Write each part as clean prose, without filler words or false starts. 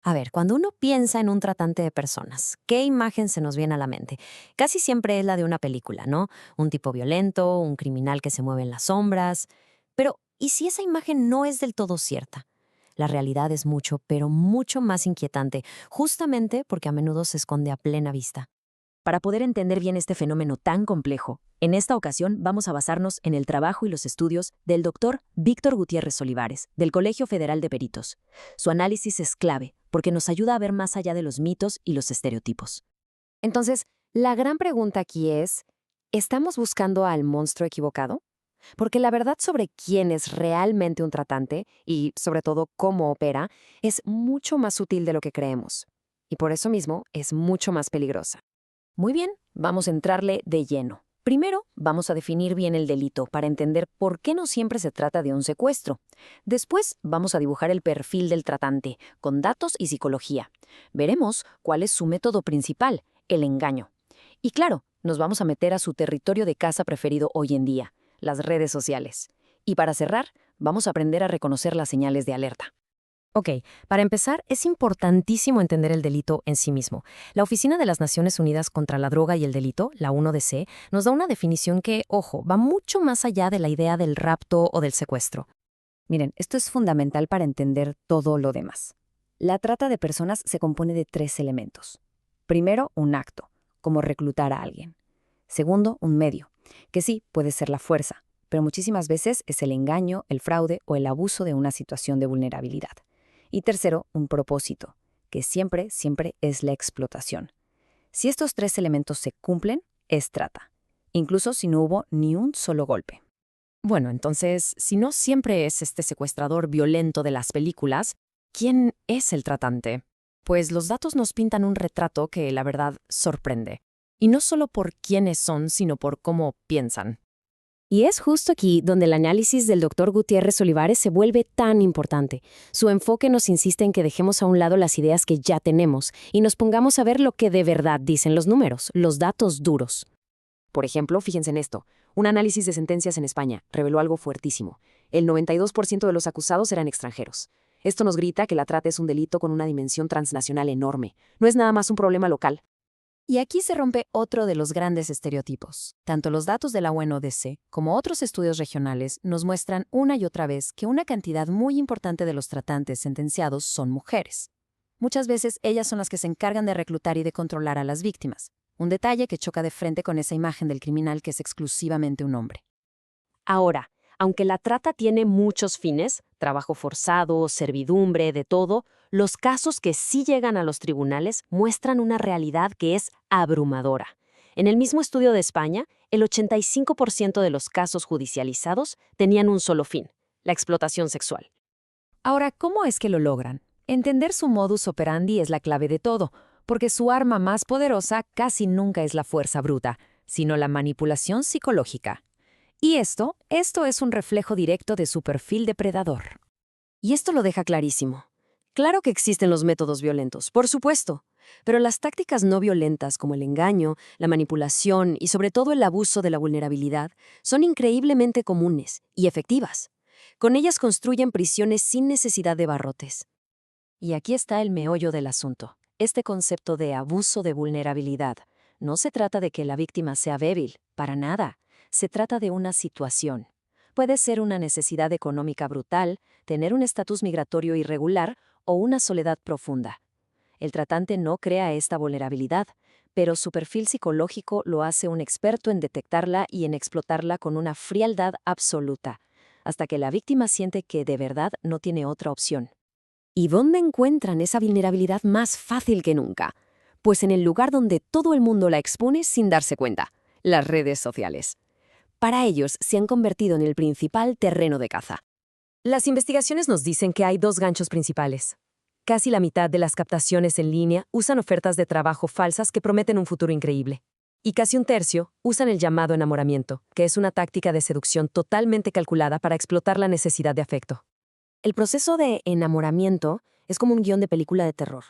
A ver, cuando uno piensa en un tratante de personas, ¿qué imagen se nos viene a la mente? Casi siempre es la de una película, ¿no? Un tipo violento, un criminal que se mueve en las sombras. Pero, ¿y si esa imagen no es del todo cierta? La realidad es mucho, pero mucho más inquietante, justamente porque a menudo se esconde a plena vista. Para poder entender bien este fenómeno tan complejo, en esta ocasión vamos a basarnos en el trabajo y los estudios del doctor Víctor Gutiérrez Olivares, del Colegio Federal de Peritos. Su análisis es clave porque nos ayuda a ver más allá de los mitos y los estereotipos. Entonces, la gran pregunta aquí es, ¿estamos buscando al monstruo equivocado? Porque la verdad sobre quién es realmente un tratante y, sobre todo, cómo opera, es mucho más sutil de lo que creemos. Y por eso mismo es mucho más peligrosa. Muy bien, vamos a entrarle de lleno. Primero, vamos a definir bien el delito para entender por qué no siempre se trata de un secuestro. Después, vamos a dibujar el perfil del tratante, con datos y psicología. Veremos cuál es su método principal, el engaño. Y claro, nos vamos a meter a su territorio de caza preferido hoy en día, las redes sociales. Y para cerrar, vamos a aprender a reconocer las señales de alerta. Ok, para empezar, es importantísimo entender el delito en sí mismo. La Oficina de las Naciones Unidas contra la Droga y el Delito, la 1DC, nos da una definición que, ojo, va mucho más allá de la idea del rapto o del secuestro. Miren, esto es fundamental para entender todo lo demás. La trata de personas se compone de tres elementos. Primero, un acto, como reclutar a alguien. Segundo, un medio, que sí, puede ser la fuerza, pero muchísimas veces es el engaño, el fraude o el abuso de una situación de vulnerabilidad. Y tercero, un propósito, que siempre es la explotación. Si estos tres elementos se cumplen, es trata, incluso si no hubo ni un solo golpe. Bueno, entonces, si no siempre es este secuestrador violento de las películas, ¿quién es el tratante? Pues los datos nos pintan un retrato que, la verdad, sorprende. Y no solo por quiénes son, sino por cómo piensan. Y es justo aquí donde el análisis del doctor Gutiérrez Olivares se vuelve tan importante. Su enfoque nos insiste en que dejemos a un lado las ideas que ya tenemos y nos pongamos a ver lo que de verdad dicen los números, los datos duros. Por ejemplo, fíjense en esto. Un análisis de sentencias en España reveló algo fuertísimo. El 92% de los acusados eran extranjeros. Esto nos grita que la trata es un delito con una dimensión transnacional enorme. No es nada más un problema local. Y aquí se rompe otro de los grandes estereotipos. Tanto los datos de la UNODC como otros estudios regionales nos muestran una y otra vez que una cantidad muy importante de los tratantes sentenciados son mujeres. Muchas veces ellas son las que se encargan de reclutar y de controlar a las víctimas. Un detalle que choca de frente con esa imagen del criminal que es exclusivamente un hombre. Ahora, aunque la trata tiene muchos fines, trabajo forzado, servidumbre, de todo, los casos que sí llegan a los tribunales muestran una realidad que es abrumadora. En el mismo estudio de España, el 85% de los casos judicializados tenían un solo fin, la explotación sexual. Ahora, ¿cómo es que lo logran? Entender su modus operandi es la clave de todo, porque su arma más poderosa casi nunca es la fuerza bruta, sino la manipulación psicológica. Y esto es un reflejo directo de su perfil depredador. Y esto lo deja clarísimo. Claro que existen los métodos violentos, por supuesto, pero las tácticas no violentas como el engaño, la manipulación y sobre todo el abuso de la vulnerabilidad son increíblemente comunes y efectivas. Con ellas construyen prisiones sin necesidad de barrotes. Y aquí está el meollo del asunto. Este concepto de abuso de vulnerabilidad no se trata de que la víctima sea débil, para nada. Se trata de una situación. Puede ser una necesidad económica brutal, tener un estatus migratorio irregular o una soledad profunda. El tratante no crea esta vulnerabilidad, pero su perfil psicológico lo hace un experto en detectarla y en explotarla con una frialdad absoluta, hasta que la víctima siente que de verdad no tiene otra opción. ¿Y dónde encuentran esa vulnerabilidad más fácil que nunca? Pues en el lugar donde todo el mundo la expone sin darse cuenta, las redes sociales. Para ellos se han convertido en el principal terreno de caza. Las investigaciones nos dicen que hay dos ganchos principales. Casi la mitad de las captaciones en línea usan ofertas de trabajo falsas que prometen un futuro increíble. Y casi un tercio usan el llamado enamoramiento, que es una táctica de seducción totalmente calculada para explotar la necesidad de afecto. El proceso de enamoramiento es como un guión de película de terror.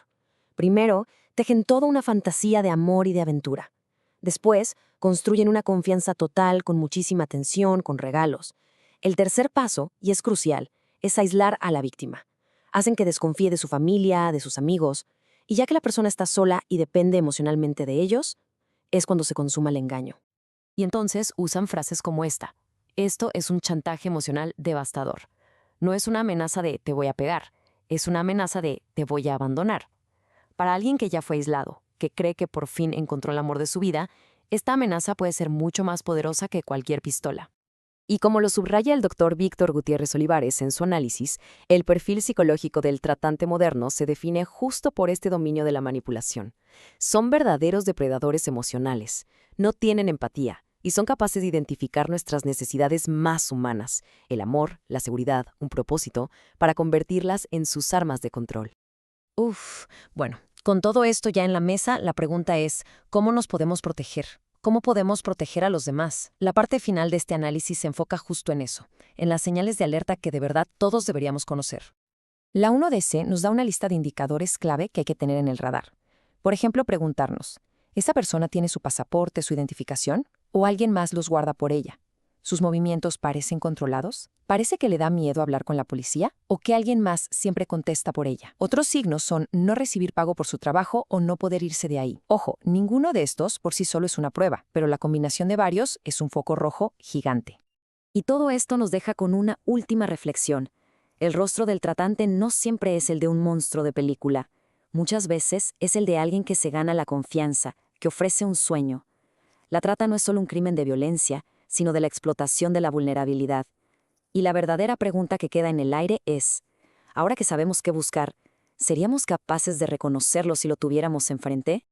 Primero, tejen toda una fantasía de amor y de aventura. Después, construyen una confianza total con muchísima atención, con regalos. El tercer paso, y es crucial, es aislar a la víctima. hacen que desconfíe de su familia, de sus amigos, y ya que la persona está sola y depende emocionalmente de ellos, es cuando se consuma el engaño. Y entonces usan frases como esta. Esto es un chantaje emocional devastador. No es una amenaza de te voy a pegar, es una amenaza de te voy a abandonar. Para alguien que ya fue aislado, que cree que por fin encontró el amor de su vida, esta amenaza puede ser mucho más poderosa que cualquier pistola. Y como lo subraya el doctor Víctor Gutiérrez Olivares en su análisis, el perfil psicológico del tratante moderno se define justo por este dominio de la manipulación. Son verdaderos depredadores emocionales, no tienen empatía y son capaces de identificar nuestras necesidades más humanas, el amor, la seguridad, un propósito, para convertirlas en sus armas de control. Bueno, con todo esto ya en la mesa, la pregunta es, ¿cómo nos podemos proteger? ¿Cómo podemos proteger a los demás? La parte final de este análisis se enfoca justo en eso, en las señales de alerta que de verdad todos deberíamos conocer. La 1DC nos da una lista de indicadores clave que hay que tener en el radar. Por ejemplo, preguntarnos, ¿esa persona tiene su pasaporte, su identificación? ¿O alguien más los guarda por ella? ¿Sus movimientos parecen controlados? ¿Parece que le da miedo hablar con la policía? ¿O que alguien más siempre contesta por ella? Otros signos son no recibir pago por su trabajo o no poder irse de ahí. Ojo, ninguno de estos por sí solo es una prueba, pero la combinación de varios es un foco rojo gigante. Y todo esto nos deja con una última reflexión. El rostro del tratante no siempre es el de un monstruo de película. Muchas veces es el de alguien que se gana la confianza, que ofrece un sueño. La trata no es solo un crimen de violencia, sino de la explotación de la vulnerabilidad. Y la verdadera pregunta que queda en el aire es, ahora que sabemos qué buscar, ¿seríamos capaces de reconocerlo si lo tuviéramos enfrente?